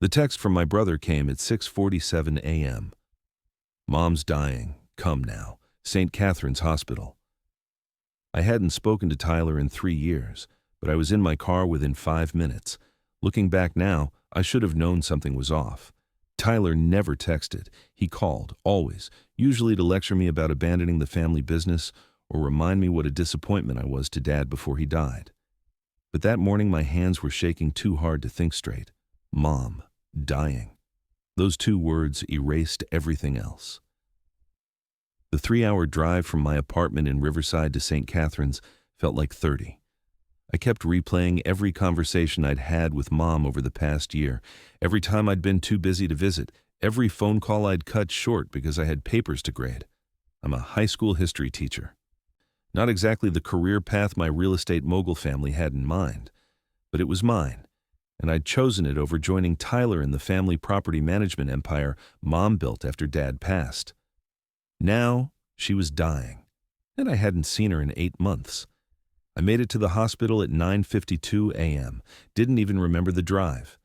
The text from my brother came at 6:47 a.m. Mom's dying. Come now. St. Catherine's Hospital. I hadn't spoken to Tyler in 3 years, but I was in my car within 5 minutes. Looking back now, I should have known something was off. Tyler never texted. He called, always, usually to lecture me about abandoning the family business or remind me what a disappointment I was to Dad before he died. But that morning my hands were shaking too hard to think straight. Mom, dying. Those 2 words erased everything else. The 3-hour drive from my apartment in Riverside to St. Catherine's felt like 30. I kept replaying every conversation I'd had with Mom over the past year, every time I'd been too busy to visit, every phone call I'd cut short because I had papers to grade. I'm a high school history teacher. Not exactly the career path my real estate mogul family had in mind, but it was mine, and I'd chosen it over joining Tyler in the family property management empire Mom built after Dad passed. Now, she was dying, and I hadn't seen her in 8 months. I made it to the hospital at 9:52 a.m., didn't even remember the drive.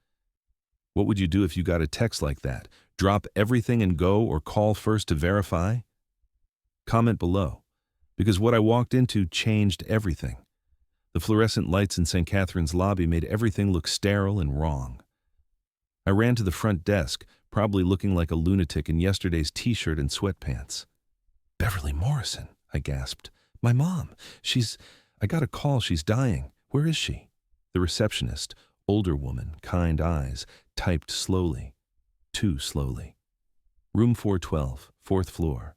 What would you do if you got a text like that? Drop everything and go, or call first to verify? Comment below, because what I walked into changed everything. The fluorescent lights in St. Catherine's lobby made everything look sterile and wrong. I ran to the front desk, probably looking like a lunatic in yesterday's t-shirt and sweatpants. "Beverly Morrison," I gasped. "My mom. I got a call, she's dying. Where is she?" The receptionist, older woman, kind eyes, typed slowly. Too slowly. "Room 412, 4th floor.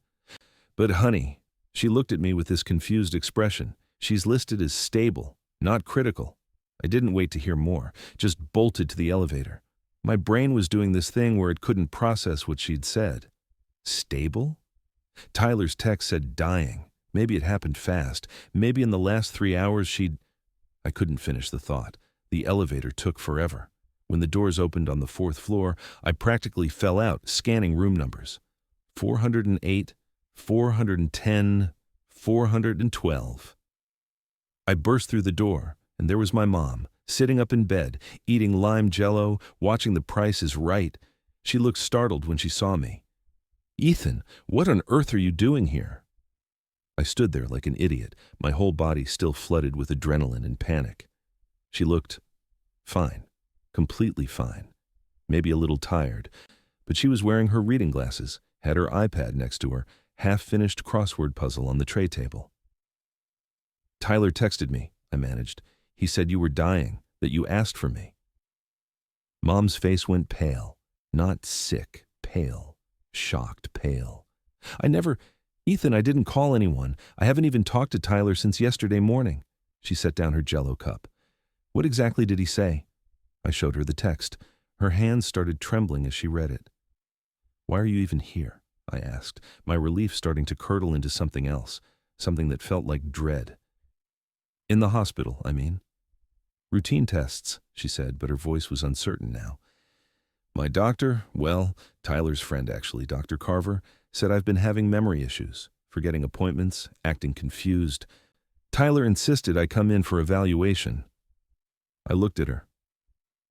But honey," she looked at me with this confused expression. "She's listed as stable, not critical." I didn't wait to hear more, just bolted to the elevator. My brain was doing this thing where it couldn't process what she'd said. Stable? Tyler's text said dying. Maybe it happened fast. Maybe in the last 3 hours I couldn't finish the thought. The elevator took forever. When the doors opened on the 4th floor, I practically fell out, scanning room numbers. 408, 410, 412. I burst through the door, and there was my mom, sitting up in bed, eating lime Jello, watching The Price is Right. She looked startled when she saw me. "Ethan, what on earth are you doing here?" I stood there like an idiot, my whole body still flooded with adrenaline and panic. She looked fine, completely fine, maybe a little tired, but she was wearing her reading glasses, had her iPad next to her, half-finished crossword puzzle on the tray table. "Tyler texted me," I managed. "He said you were dying, that you asked for me." Mom's face went pale, not sick, pale, shocked pale. "Ethan, I didn't call anyone. I haven't even talked to Tyler since yesterday morning." She set down her Jello cup. "What exactly did he say?" I showed her the text. Her hands started trembling as she read it. "Why are you even here?" I asked, my relief starting to curdle into something else, something that felt like dread. "In the hospital, I mean." "Routine tests," she said, but her voice was uncertain now. "My doctor, well, Tyler's friend actually, Dr. Carver, said I've been having memory issues, forgetting appointments, acting confused. Tyler insisted I come in for evaluation." I looked at her,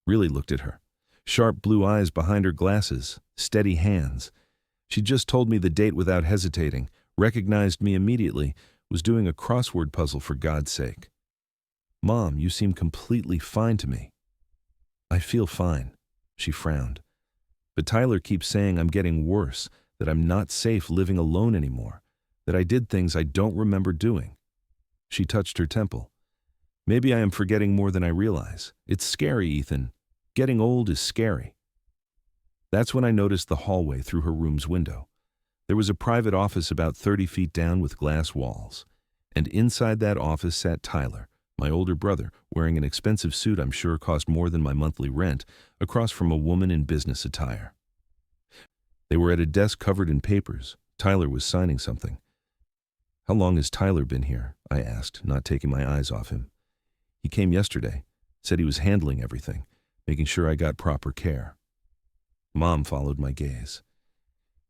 really looked at her. Sharp blue eyes behind her glasses, steady hands. She just told me the date without hesitating, recognized me immediately, was doing a crossword puzzle for God's sake. "Mom, you seem completely fine to me." "I feel fine," she frowned. "But Tyler keeps saying I'm getting worse, that I'm not safe living alone anymore, that I did things I don't remember doing." She touched her temple. "Maybe I am forgetting more than I realize. It's scary, Ethan. Getting old is scary." That's when I noticed the hallway through her room's window. There was a private office about 30 feet down with glass walls. And inside that office sat Tyler, my older brother, wearing an expensive suit I'm sure cost more than my monthly rent, across from a woman in business attire. They were at a desk covered in papers. Tyler was signing something. "How long has Tyler been here?" I asked, not taking my eyes off him. "He came yesterday, said he was handling everything, making sure I got proper care." Mom followed my gaze.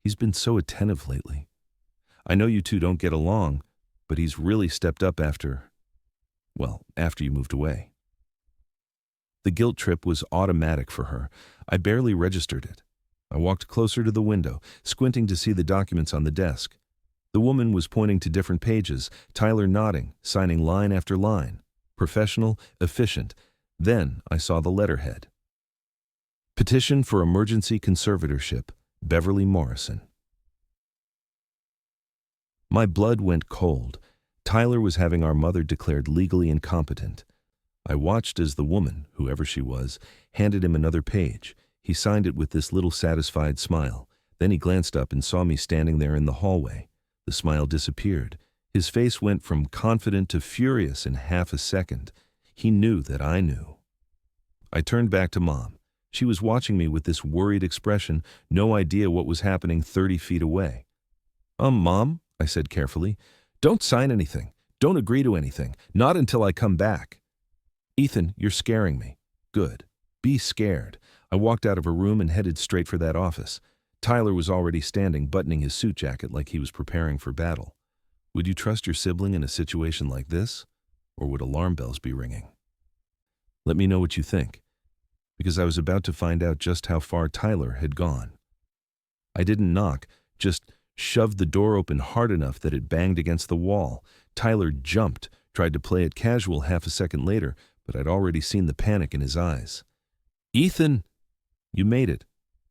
"He's been so attentive lately. I know you two don't get along, but he's really stepped up after you moved away." The guilt trip was automatic for her. I barely registered it. I walked closer to the window, squinting to see the documents on the desk. The woman was pointing to different pages, Tyler nodding, signing line after line. Professional, efficient. Then I saw the letterhead. Petition for emergency conservatorship, Beverly Morrison. My blood went cold. Tyler was having our mother declared legally incompetent. I watched as the woman, whoever she was, handed him another page. He signed it with this little satisfied smile. Then he glanced up and saw me standing there in the hallway. The smile disappeared. His face went from confident to furious in half a second. He knew that I knew. I turned back to Mom. She was watching me with this worried expression, no idea what was happening 30 feet away. Mom, I said carefully, don't sign anything. Don't agree to anything. Not until I come back. Ethan, you're scaring me. Good. Be scared. I walked out of her room and headed straight for that office. Tyler was already standing, buttoning his suit jacket like he was preparing for battle. Would you trust your sibling in a situation like this? Or would alarm bells be ringing? Let me know what you think, because I was about to find out just how far Tyler had gone. I didn't knock, just shoved the door open hard enough that it banged against the wall. Tyler jumped, tried to play it casual half a second later, but I'd already seen the panic in his eyes. Ethan! You made it.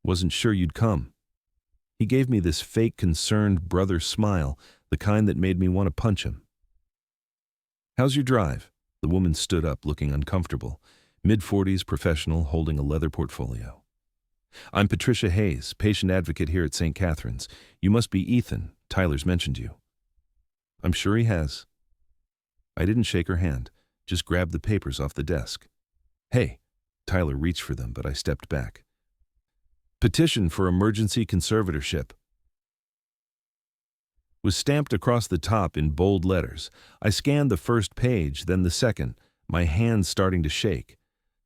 Wasn't sure you'd come. He gave me this fake concerned brother smile, the kind that made me want to punch him. How's your drive? The woman stood up, looking uncomfortable. Mid-40s, professional, holding a leather portfolio. I'm Patricia Hayes, patient advocate here at St. Catherine's. You must be Ethan. Tyler's mentioned you. I'm sure he has. I didn't shake her hand, just grabbed the papers off the desk. Hey, Tyler reached for them, but I stepped back. Petition for emergency conservatorship was stamped across the top in bold letters. I scanned the first page, then the second, my hands starting to shake.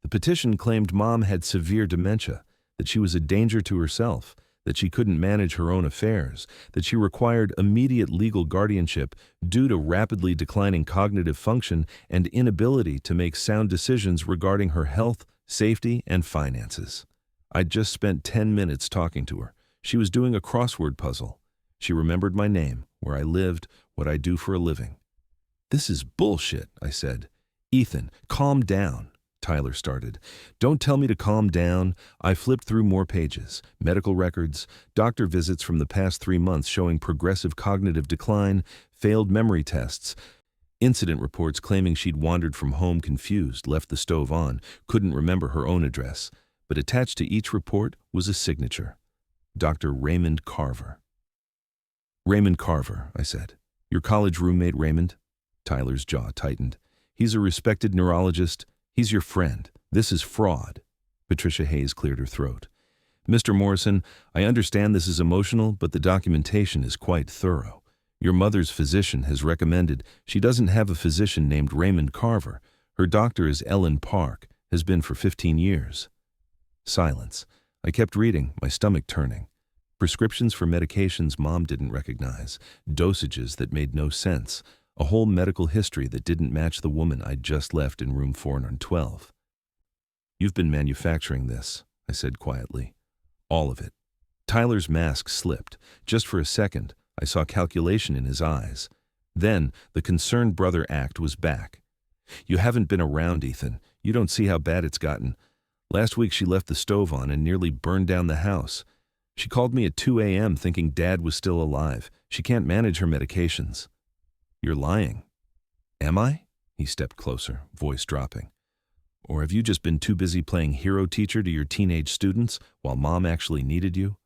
The petition claimed Mom had severe dementia, that she was a danger to herself, that she couldn't manage her own affairs, that she required immediate legal guardianship due to rapidly declining cognitive function and inability to make sound decisions regarding her health, safety, and finances. I'd just spent 10 minutes talking to her. She was doing a crossword puzzle. She remembered my name, where I lived, what I do for a living. This is bullshit, I said. Ethan, calm down, Tyler started. Don't tell me to calm down. I flipped through more pages. Medical records, doctor visits from the past 3 months showing progressive cognitive decline, failed memory tests, incident reports claiming she'd wandered from home confused, left the stove on, couldn't remember her own address. But attached to each report was a signature. Dr. Raymond Carver. Raymond Carver, I said. Your college roommate, Raymond? Tyler's jaw tightened. He's a respected neurologist. He's your friend. This is fraud. Patricia Hayes cleared her throat. Mr. Morrison, I understand this is emotional, but the documentation is quite thorough. Your mother's physician has recommended she doesn't have a physician named Raymond Carver. Her doctor is Ellen Park, has been for 15 years. Silence. I kept reading, my stomach turning. Prescriptions for medications Mom didn't recognize, dosages that made no sense, a whole medical history that didn't match the woman I'd just left in room 412. You've been manufacturing this, I said quietly. All of it. Tyler's mask slipped. Just for a second, I saw calculation in his eyes. Then, the concerned brother act was back. You haven't been around, Ethan. You don't see how bad it's gotten. Last week she left the stove on and nearly burned down the house. She called me at 2 a.m. thinking Dad was still alive. She can't manage her medications. You're lying. Am I? He stepped closer, voice dropping. Or have you just been too busy playing hero teacher to your teenage students while Mom actually needed you?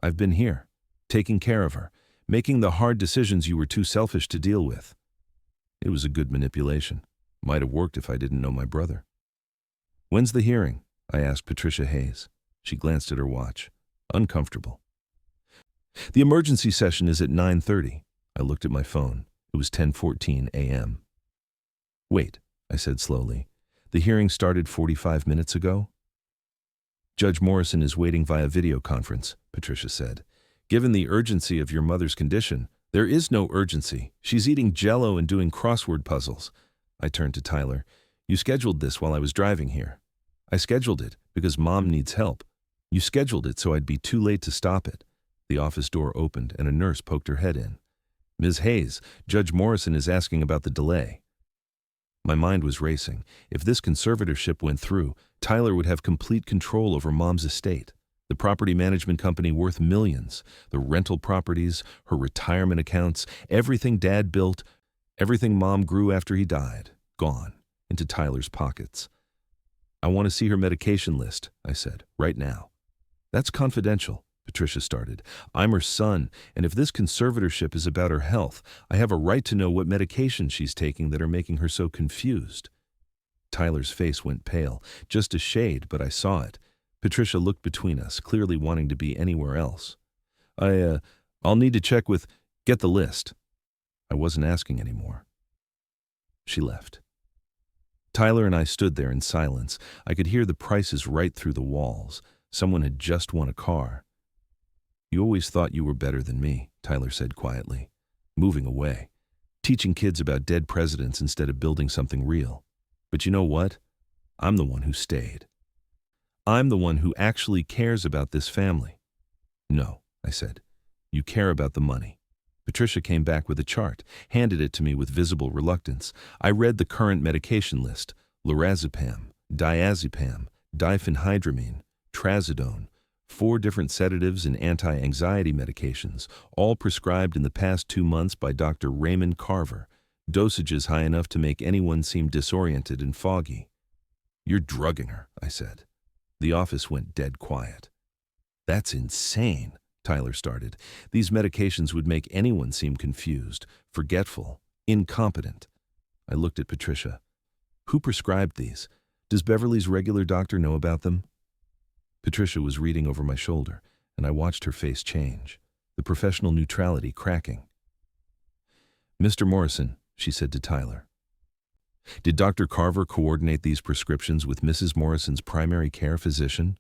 I've been here, taking care of her, making the hard decisions you were too selfish to deal with. It was a good manipulation. Might have worked if I didn't know my brother. When's the hearing? I asked Patricia Hayes. She glanced at her watch. Uncomfortable. The emergency session is at 9:30. I looked at my phone. It was 10:14 a.m. Wait, I said slowly. The hearing started 45 minutes ago? Judge Morrison is waiting via video conference, Patricia said. Given the urgency of your mother's condition, there is no urgency. She's eating Jello and doing crossword puzzles. I turned to Tyler. You scheduled this while I was driving here. I scheduled it because Mom needs help. You scheduled it so I'd be too late to stop it. The office door opened and a nurse poked her head in. Ms. Hayes, Judge Morrison is asking about the delay. My mind was racing. If this conservatorship went through, Tyler would have complete control over Mom's estate. The property management company worth millions, the rental properties, her retirement accounts, everything Dad built, everything Mom grew after he died, gone into Tyler's pockets. I want to see her medication list, I said, right now. That's confidential, Patricia started. I'm her son, and if this conservatorship is about her health, I have a right to know what medications she's taking that are making her so confused. Tyler's face went pale, just a shade, but I saw it. Patricia looked between us, clearly wanting to be anywhere else. I'll need to check with, get the list. I wasn't asking anymore. She left. Tyler and I stood there in silence. I could hear the prices right through the walls. Someone had just won a car. You always thought you were better than me, Tyler said quietly, moving away, teaching kids about dead presidents instead of building something real. But you know what? I'm the one who stayed. I'm the one who actually cares about this family. No, I said. You care about the money. Patricia came back with a chart, handed it to me with visible reluctance. I read the current medication list: lorazepam, diazepam, diphenhydramine, trazodone, 4 different sedatives and anti-anxiety medications, all prescribed in the past 2 months by Dr. Raymond Carver, dosages high enough to make anyone seem disoriented and foggy. You're drugging her, I said. The office went dead quiet. That's insane, Tyler started. These medications would make anyone seem confused, forgetful, incompetent. I looked at Patricia. Who prescribed these? Does Beverly's regular doctor know about them? Patricia was reading over my shoulder, and I watched her face change, the professional neutrality cracking. Mr. Morrison, she said to Tyler. Did Dr. Carver coordinate these prescriptions with Mrs. Morrison's primary care physician?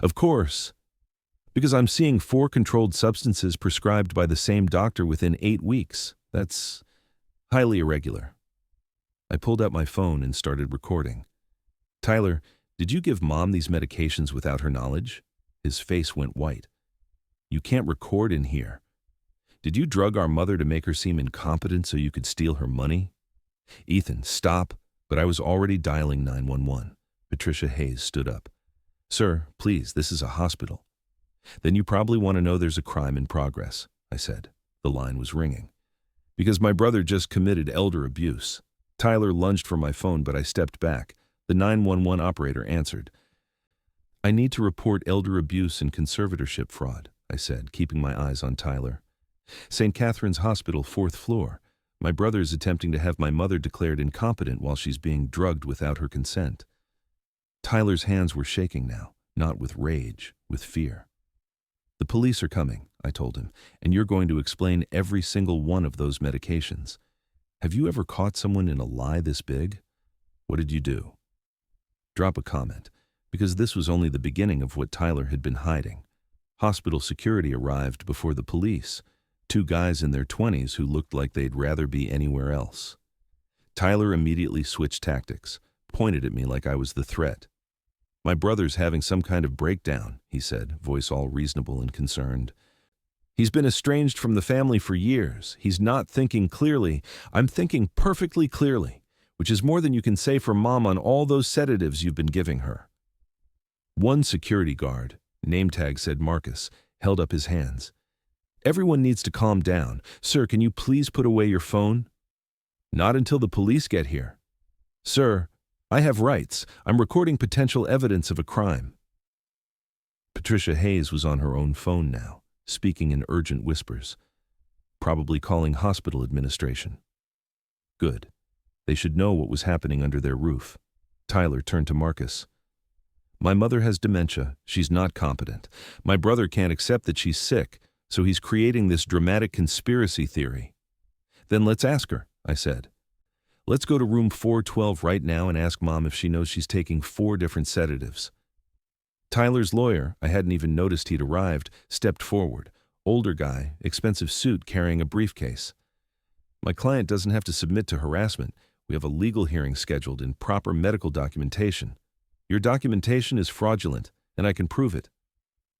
Of course, because I'm seeing 4 controlled substances prescribed by the same doctor within 8 weeks. That's highly irregular. I pulled out my phone and started recording. Tyler, did you give Mom these medications without her knowledge? His face went white. You can't record in here. Did you drug our mother to make her seem incompetent so you could steal her money? Ethan, stop, but I was already dialing 911. Patricia Hayes stood up. Sir, please, this is a hospital. Then you probably want to know there's a crime in progress, I said. The line was ringing. Because my brother just committed elder abuse. Tyler lunged for my phone, but I stepped back. The 911 operator answered. I need to report elder abuse and conservatorship fraud, I said, keeping my eyes on Tyler. St. Catherine's Hospital, 4th floor. My brother is attempting to have my mother declared incompetent while she's being drugged without her consent. Tyler's hands were shaking now, not with rage, with fear. The police are coming, I told him, and you're going to explain every single one of those medications. Have you ever caught someone in a lie this big? What did you do? Drop a comment, because this was only the beginning of what Tyler had been hiding. Hospital security arrived before the police, 2 guys in their 20s who looked like they'd rather be anywhere else. Tyler immediately switched tactics, pointed at me like I was the threat. My brother's having some kind of breakdown, he said, voice all reasonable and concerned. He's been estranged from the family for years. He's not thinking clearly. I'm thinking perfectly clearly, which is more than you can say for Mom on all those sedatives you've been giving her. One security guard, name tag said Marcus, held up his hands. Everyone needs to calm down. Sir, can you please put away your phone? Not until the police get here. Sir, I have rights. I'm recording potential evidence of a crime. Patricia Hayes was on her own phone now, speaking in urgent whispers, probably calling hospital administration. Good. They should know what was happening under their roof. Tyler turned to Marcus. My mother has dementia. She's not competent. My brother can't accept that she's sick, so he's creating this dramatic conspiracy theory. Then let's ask her, I said. Let's go to room 412 right now and ask Mom if she knows she's taking 4 different sedatives. Tyler's lawyer, I hadn't even noticed he'd arrived, stepped forward. Older guy, expensive suit carrying a briefcase. My client doesn't have to submit to harassment. We have a legal hearing scheduled in proper medical documentation. Your documentation is fraudulent, and I can prove it.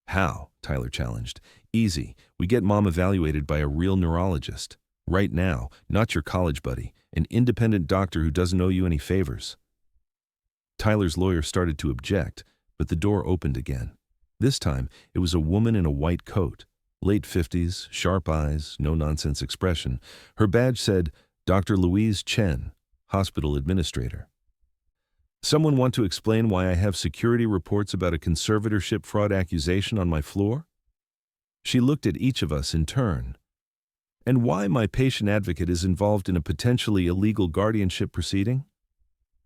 How? Tyler challenged. Easy. We get Mom evaluated by a real neurologist. Right now, not your college buddy, an independent doctor who doesn't owe you any favors. Tyler's lawyer started to object, but the door opened again. This time, it was a woman in a white coat. Late 50s, sharp eyes, no-nonsense expression. Her badge said, Dr. Louise Chen, hospital administrator. Someone want to explain why I have security reports about a conservatorship fraud accusation on my floor? She looked at each of us in turn. And why my patient advocate is involved in a potentially illegal guardianship proceeding?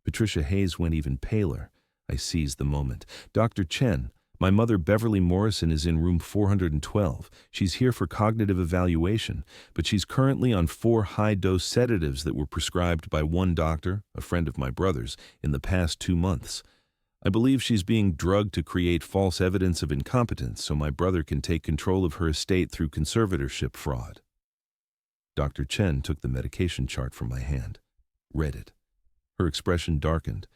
Patricia Hayes went even paler. I seized the moment. Dr. Chen, my mother Beverly Morrison is in room 412. She's here for cognitive evaluation, but she's currently on 4 high-dose sedatives that were prescribed by one doctor, a friend of my brother's, in the past 2 months. I believe she's being drugged to create false evidence of incompetence so my brother can take control of her estate through conservatorship fraud. Dr. Chen took the medication chart from my hand, read it. Her expression darkened.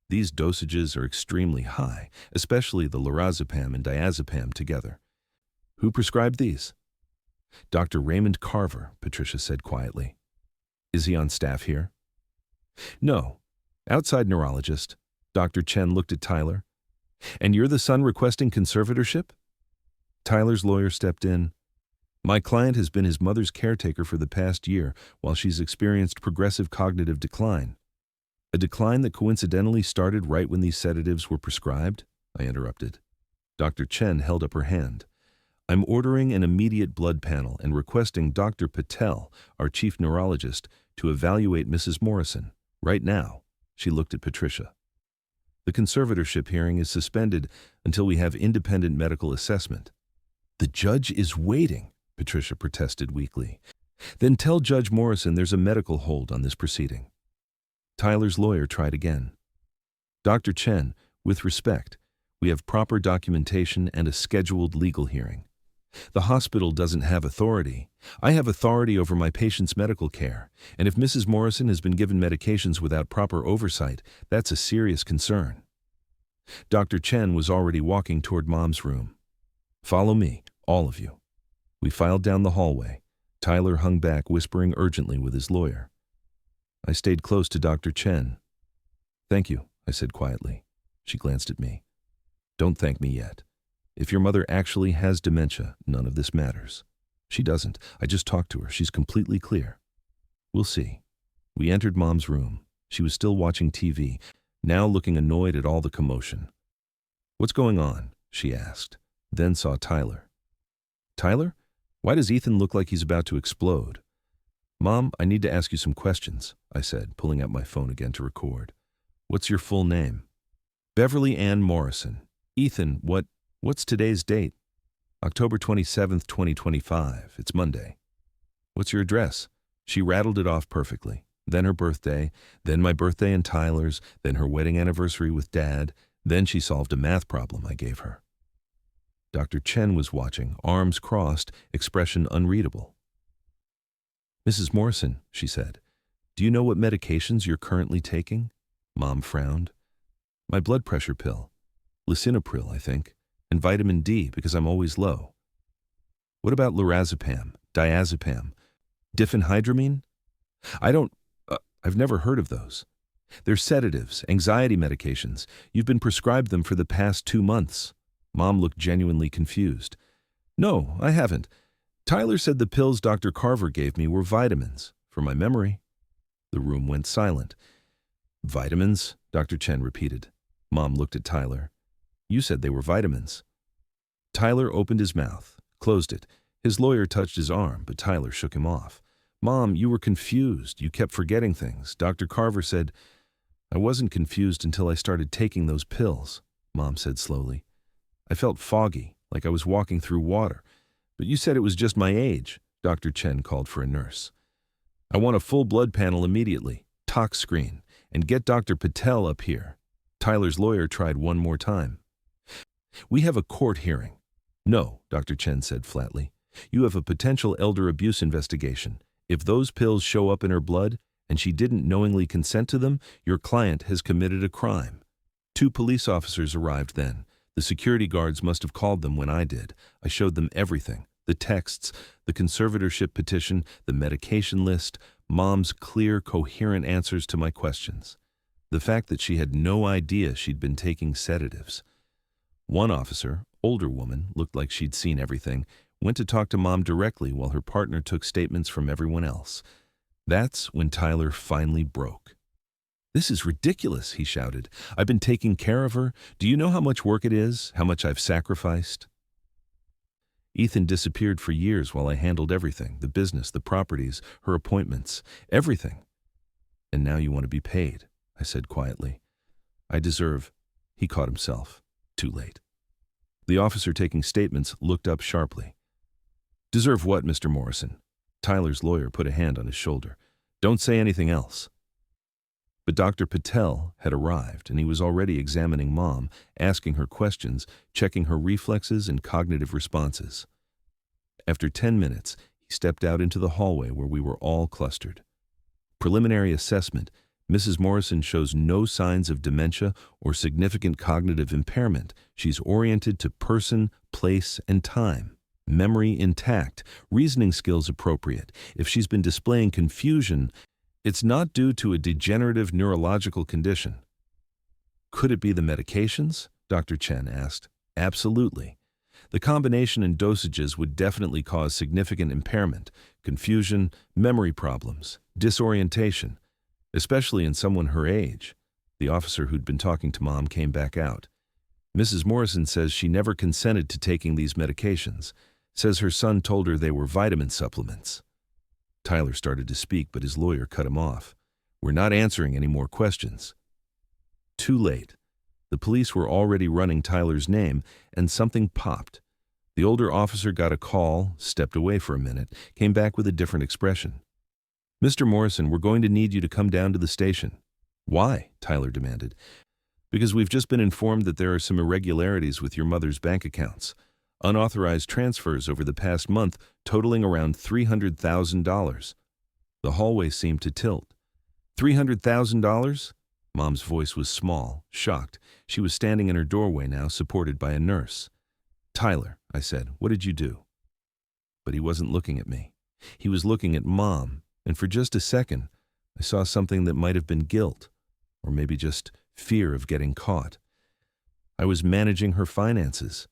These dosages are extremely high, especially the lorazepam and diazepam together. Who prescribed these? Dr. Raymond Carver, Patricia said quietly. Is he on staff here? No. Outside neurologist. Dr. Chen looked at Tyler. And you're the son requesting conservatorship? Tyler's lawyer stepped in. My client has been his mother's caretaker for the past year while she's experienced progressive cognitive decline. A decline that coincidentally started right when these sedatives were prescribed? I interrupted. Dr. Chen held up her hand. I'm ordering an immediate blood panel and requesting Dr. Patel, our chief neurologist, to evaluate Mrs. Morrison. Right now. She looked at Patricia. The conservatorship hearing is suspended until we have independent medical assessment. The judge is waiting, Patricia protested weakly. Then tell Judge Morrison there's a medical hold on this proceeding. Tyler's lawyer tried again. Dr. Chen, with respect, we have proper documentation and a scheduled legal hearing. The hospital doesn't have authority. I have authority over my patient's medical care, and if Mrs. Morrison has been given medications without proper oversight, that's a serious concern. Dr. Chen was already walking toward Mom's room. Follow me, all of you. We filed down the hallway. Tyler hung back, whispering urgently with his lawyer. I stayed close to Dr. Chen. Thank you, I said quietly. She glanced at me. Don't thank me yet. If your mother actually has dementia, none of this matters. She doesn't. I just talked to her. She's completely clear. We'll see. We entered Mom's room. She was still watching TV, now looking annoyed at all the commotion. What's going on? She asked, then saw Tyler. Tyler? Why does Ethan look like he's about to explode? Mom, I need to ask you some questions, I said, pulling out my phone again to record. What's your full name? Beverly Ann Morrison. Ethan, what's today's date? October 27th, 2025. It's Monday. What's your address? She rattled it off perfectly. Then her birthday, then my birthday and Tyler's, then her wedding anniversary with Dad. Then she solved a math problem I gave her. Dr. Chen was watching, arms crossed, expression unreadable. Mrs. Morrison, she said, do you know what medications you're currently taking? Mom frowned. My blood pressure pill. Lisinopril, I think, and vitamin D because I'm always low. What about lorazepam, diazepam, diphenhydramine? I've never heard of those. They're sedatives, anxiety medications. You've been prescribed them for the past 2 months. Mom looked genuinely confused. No, I haven't. Tyler said the pills Dr. Carver gave me were vitamins, for my memory. The room went silent. Vitamins? Dr. Chen repeated. Mom looked at Tyler. You said they were vitamins. Tyler opened his mouth, closed it. His lawyer touched his arm, but Tyler shook him off. Mom, you were confused. You kept forgetting things. Dr. Carver said, I wasn't confused until I started taking those pills, Mom said slowly. I felt foggy, like I was walking through water. But you said it was just my age. Dr. Chen called for a nurse. I want a full blood panel immediately, tox screen, and get Dr. Patel up here. Tyler's lawyer tried one more time. We have a court hearing. No, Dr. Chen said flatly. You have a potential elder abuse investigation. If those pills show up in her blood and she didn't knowingly consent to them, your client has committed a crime. 2 police officers arrived then. The security guards must have called them when I did. I showed them everything. The texts, the conservatorship petition, the medication list, Mom's clear, coherent answers to my questions. The fact that she had no idea she'd been taking sedatives. One officer, older woman, looked like she'd seen everything, went to talk to Mom directly while her partner took statements from everyone else. That's when Tyler finally broke. "This is ridiculous," he shouted. "I've been taking care of her. Do you know how much work it is? How much I've sacrificed?" Ethan disappeared for years while I handled everything, the business, the properties, her appointments, everything. "And now you want to be paid," I said quietly. "I deserve—" He caught himself. Too late. The officer taking statements looked up sharply. "Deserve what, Mr. Morrison?" Tyler's lawyer put a hand on his shoulder. "Don't say anything else." But Dr. Patel had arrived, and he was already examining Mom, asking her questions, checking her reflexes and cognitive responses. After 10 minutes, he stepped out into the hallway where we were all clustered. Preliminary assessment: Mrs. Morrison shows no signs of dementia or significant cognitive impairment. She's oriented to person, place, and time. Memory intact, reasoning skills appropriate. If she's been displaying confusion, it's not due to a degenerative neurological condition. "Could it be the medications?" Dr. Chen asked. "Absolutely. The combination and dosages would definitely cause significant impairment, confusion, memory problems, disorientation, especially in someone her age." The officer who'd been talking to Mom came back out. "Mrs. Morrison says she never consented to taking these medications. Says her son told her they were vitamin supplements." Tyler started to speak, but his lawyer cut him off. "We're not answering any more questions." Too late. The police were already running Tyler's name, and something popped. The older officer got a call, stepped away for a minute, came back with a different expression. "Mr. Morrison, we're going to need you to come down to the station." "Why?" Tyler demanded. "Because we've just been informed that there are some irregularities with your mother's bank accounts. Unauthorized transfers over the past month totaling around $300,000. The hallway seemed to tilt. $300,000? Mom's voice was small, shocked. She was standing in her doorway now, supported by a nurse. "Tyler," I said, "what did you do?" But he wasn't looking at me. He was looking at Mom, and for just a second, I saw something that might have been guilt, or maybe just fear of getting caught. I was managing her finances.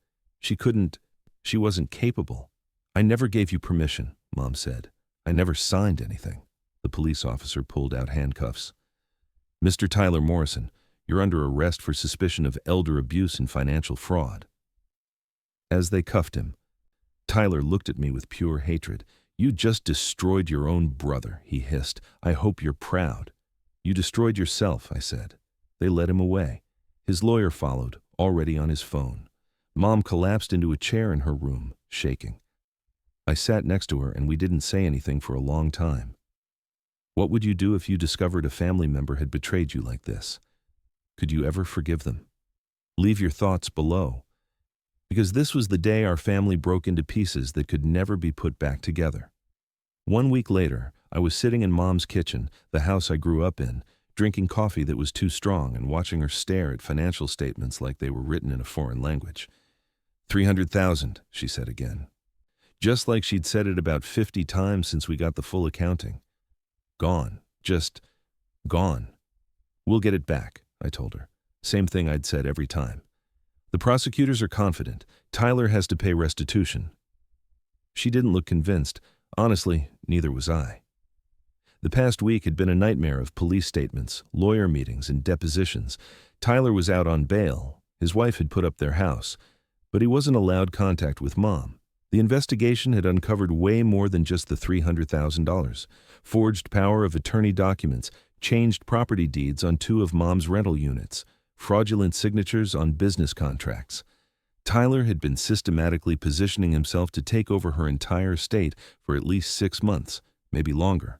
She wasn't capable. "I never gave you permission," Mom said. "I never signed anything." The police officer pulled out handcuffs. "Mr. Tyler Morrison, you're under arrest for suspicion of elder abuse and financial fraud." As they cuffed him, Tyler looked at me with pure hatred. "You just destroyed your own brother," he hissed. "I hope you're proud." "You destroyed yourself," I said. They led him away. His lawyer followed, already on his phone. Mom collapsed into a chair in her room, shaking. I sat next to her and we didn't say anything for a long time. What would you do if you discovered a family member had betrayed you like this? Could you ever forgive them? Leave your thoughts below. Because this was the day our family broke into pieces that could never be put back together. 1 week later, I was sitting in Mom's kitchen, the house I grew up in, drinking coffee that was too strong and watching her stare at financial statements like they were written in a foreign language. $300,000, she said again. Just like she'd said it about 50 times since we got the full accounting. Gone. Just gone. "We'll get it back," I told her. Same thing I'd said every time. "The prosecutors are confident. Tyler has to pay restitution." She didn't look convinced. Honestly, neither was I. The past week had been a nightmare of police statements, lawyer meetings, and depositions. Tyler was out on bail. His wife had put up their house, but he wasn't allowed contact with Mom. The investigation had uncovered way more than just the $300,000. Forged power of attorney documents, changed property deeds on 2 of Mom's rental units, fraudulent signatures on business contracts. Tyler had been systematically positioning himself to take over her entire estate for at least 6 months, maybe longer.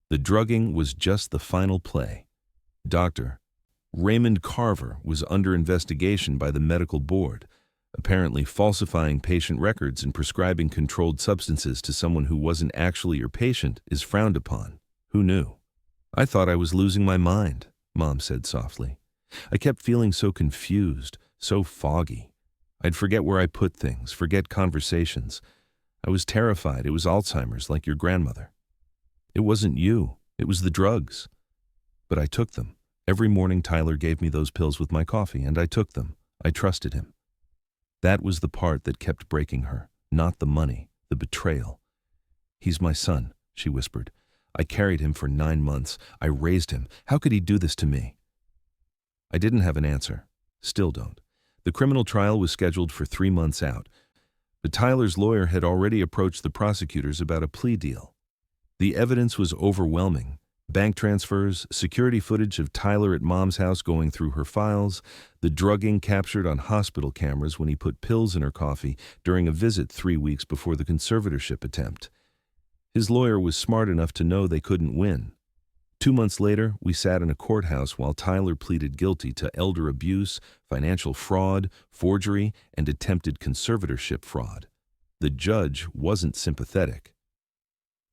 The drugging was just the final play. Dr. Raymond Carver was under investigation by the medical board, apparently falsifying patient records and prescribing controlled substances to someone who wasn't actually your patient is frowned upon. Who knew? "I thought I was losing my mind," Mom said softly. I kept feeling so confused, so foggy. I'd forget where I put things, forget conversations. I was terrified it was Alzheimer's like your grandmother. It wasn't you, it was the drugs. But I took them. Every morning Tyler gave me those pills with my coffee, and I took them. I trusted him. That was the part that kept breaking her, not the money, the betrayal. "He's my son," she whispered. "I carried him for 9 months. I raised him. How could he do this to me?" I didn't have an answer. Still don't. The criminal trial was scheduled for 3 months out, but Tyler's lawyer had already approached the prosecutors about a plea deal. The evidence was overwhelming. Bank transfers, security footage of Tyler at Mom's house going through her files, the drugging captured on hospital cameras when he put pills in her coffee during a visit 3 weeks before the conservatorship attempt. His lawyer was smart enough to know they couldn't win. 2 months later, we sat in a courthouse while Tyler pleaded guilty to elder abuse, financial fraud, forgery, and attempted conservatorship fraud. The judge wasn't sympathetic.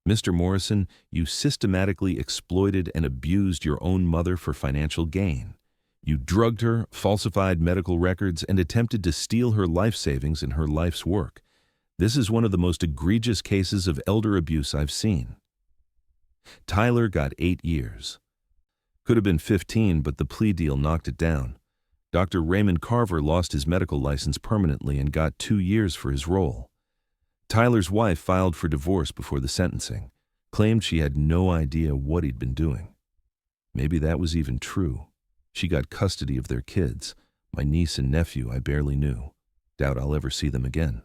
"Mr. Morrison, you systematically exploited and abused your own mother for financial gain. You drugged her, falsified medical records, and attempted to steal her life savings and her life's work. This is one of the most egregious cases of elder abuse I've seen." Tyler got 8 years. Could have been 15, but the plea deal knocked it down. Dr. Raymond Carver lost his medical license permanently and got 2 years for his role. Tyler's wife filed for divorce before the sentencing, claimed she had no idea what he'd been doing. Maybe that was even true. She got custody of their kids. My niece and nephew I barely knew. Doubt I'll ever see them again.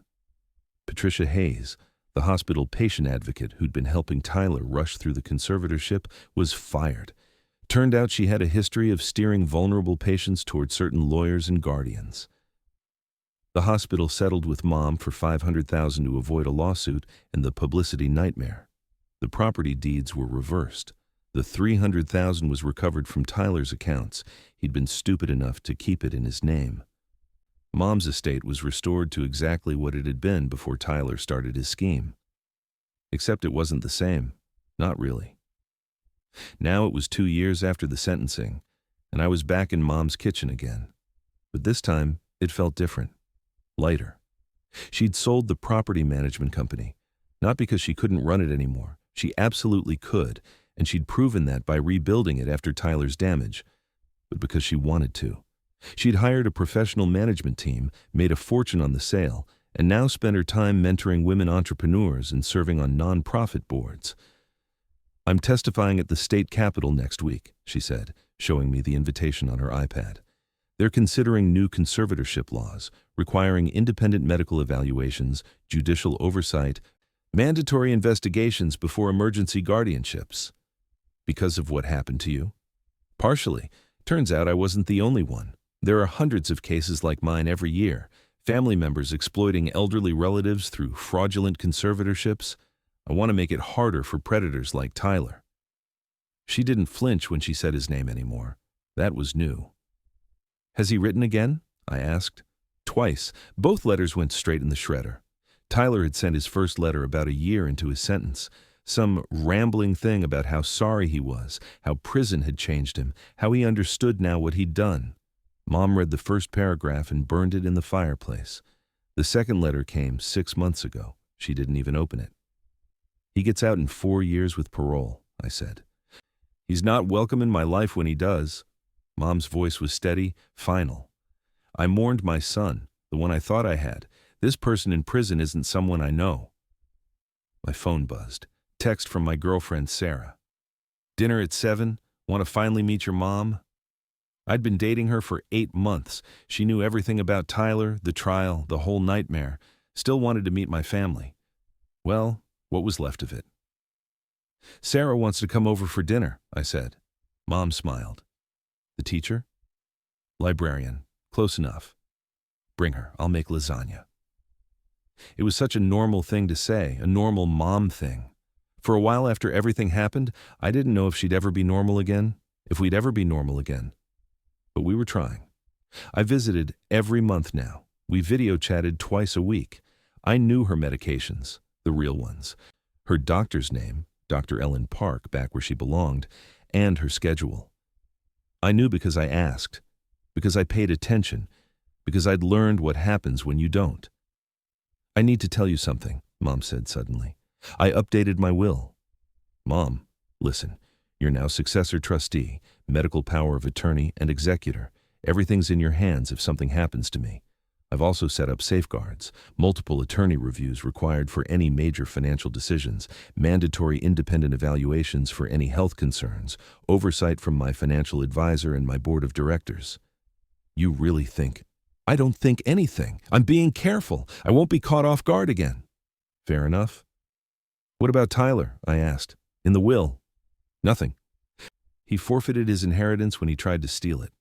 Patricia Hayes, the hospital patient advocate who'd been helping Tyler rush through the conservatorship, was fired. Turned out she had a history of steering vulnerable patients toward certain lawyers and guardians. The hospital settled with Mom for $500,000 to avoid a lawsuit and the publicity nightmare. The property deeds were reversed. The $300,000 was recovered from Tyler's accounts. He'd been stupid enough to keep it in his name. Mom's estate was restored to exactly what it had been before Tyler started his scheme. Except it wasn't the same. Not really. Now it was 2 years after the sentencing, and I was back in Mom's kitchen again. But this time, it felt different. Lighter. She'd sold the property management company, not because she couldn't run it anymore. She absolutely could, and she'd proven that by rebuilding it after Tyler's damage, but because she wanted to. She'd hired a professional management team, made a fortune on the sale, and now spent her time mentoring women entrepreneurs and serving on non-profit boards. "I'm testifying at the state capitol next week," she said, showing me the invitation on her iPad. "They're considering new conservatorship laws, requiring independent medical evaluations, judicial oversight, mandatory investigations before emergency guardianships." "Because of what happened to you?" "Partially. Turns out I wasn't the only one. There are hundreds of cases like mine every year, family members exploiting elderly relatives through fraudulent conservatorships. I want to make it harder for predators like Tyler." She didn't flinch when she said his name anymore. That was new. "Has he written again?" I asked. "Twice. Both letters went straight in the shredder. Tyler had sent his first letter about a year into his sentence. Some rambling thing about how sorry he was, how prison had changed him, how he understood now what he'd done. Mom read the first paragraph and burned it in the fireplace. The second letter came 6 months ago. She didn't even open it. "He gets out in 4 years with parole," I said. "He's not welcome in my life when he does." Mom's voice was steady, final. "I mourned my son, the one I thought I had. This person in prison isn't someone I know." My phone buzzed. Text from my girlfriend Sarah. "Dinner at 7? Want to finally meet your mom?" I'd been dating her for 8 months. She knew everything about Tyler, the trial, the whole nightmare. Still wanted to meet my family. Well, what was left of it? "Sarah wants to come over for dinner," I said. Mom smiled. "The teacher?" "Librarian. Close enough. Bring her. I'll make lasagna." It was such a normal thing to say, a normal mom thing. For a while after everything happened, I didn't know if she'd ever be normal again, if we'd ever be normal again. But we were trying. I visited every month now. We video chatted twice a week. I knew her medications, the real ones, her doctor's name, Dr. Ellen Park, back where she belonged, and her schedule. I knew because I asked. because I paid attention, because I'd learned what happens when you don't. I need to tell you something, Mom said suddenly. I updated my will. Mom, listen, you're now successor trustee, medical power of attorney, and executor. Everything's in your hands if something happens to me. I've also set up safeguards, multiple attorney reviews required for any major financial decisions, mandatory independent evaluations for any health concerns, oversight from my financial advisor and my board of directors. You really think? I don't think anything. I'm being careful. I won't be caught off guard again. Fair enough. What about Tyler? I asked. In the will? Nothing. He forfeited his inheritance when he tried to steal it.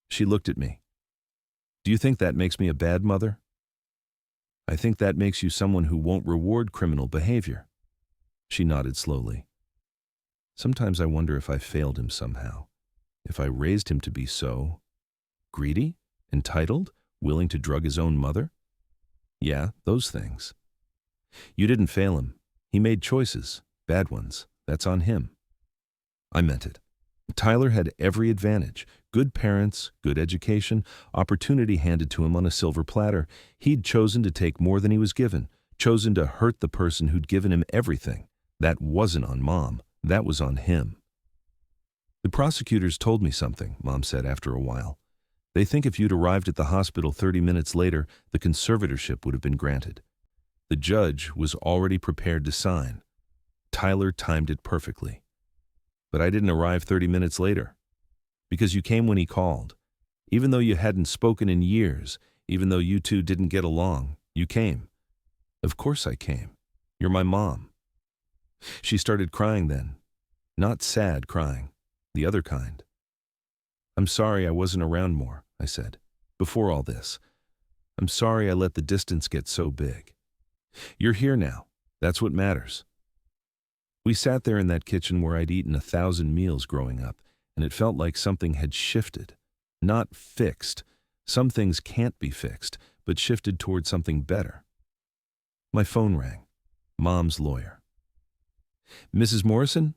She looked at me. Do you think that makes me a bad mother? I think that makes you someone who won't reward criminal behavior. She nodded slowly. Sometimes I wonder if I failed him somehow. If I raised him to be so greedy, entitled, willing to drug his own mother? Yeah, those things. You didn't fail him. He made choices, bad ones. That's on him. I meant it. Tyler had every advantage. Good parents, good education, opportunity handed to him on a silver platter. He'd chosen to take more than he was given, chosen to hurt the person who'd given him everything. That wasn't on Mom. That was on him. The prosecutors told me something, Mom said after a while. They think if you'd arrived at the hospital 30 minutes later, the conservatorship would have been granted. The judge was already prepared to sign. Tyler timed it perfectly. But I didn't arrive 30 minutes later. Because you came when he called. Even though you hadn't spoken in years, even though you two didn't get along, you came. Of course I came. You're my mom. She started crying then. Not sad crying, the other kind. I'm sorry I wasn't around more, I said, before all this. I'm sorry I let the distance get so big. You're here now. That's what matters. We sat there in that kitchen where I'd eaten 1,000 meals growing up, and it felt like something had shifted. Not fixed. Some things can't be fixed, but shifted toward something better. My phone rang. Mom's lawyer. Mrs. Morrison?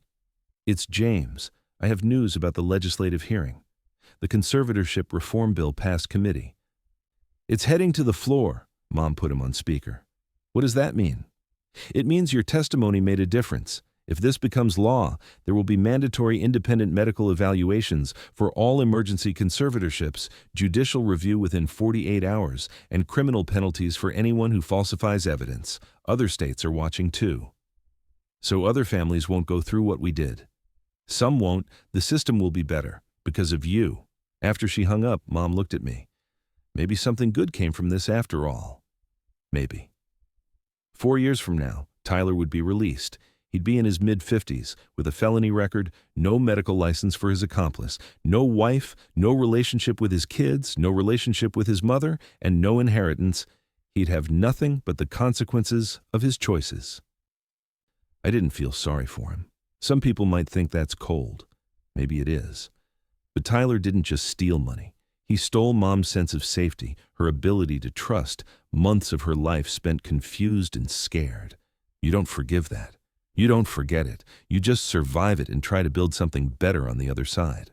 It's James. I have news about the legislative hearing. The conservatorship reform bill passed committee. It's heading to the floor, Mom put him on speaker. What does that mean? It means your testimony made a difference. If this becomes law, there will be mandatory independent medical evaluations for all emergency conservatorships, judicial review within 48 hours, and criminal penalties for anyone who falsifies evidence. Other states are watching too. So other families won't go through what we did. Some won't. The system will be better because of you. After she hung up, Mom looked at me. Maybe something good came from this after all. Maybe. 4 years from now, Tyler would be released. He'd be in his mid-50s, with a felony record, no medical license for his accomplice, no wife, no relationship with his kids, no relationship with his mother, and no inheritance. He'd have nothing but the consequences of his choices. I didn't feel sorry for him. Some people might think that's cold. Maybe it is. But Tyler didn't just steal money. He stole Mom's sense of safety, her ability to trust, months of her life spent confused and scared. You don't forgive that. You don't forget it. You just survive it and try to build something better on the other side.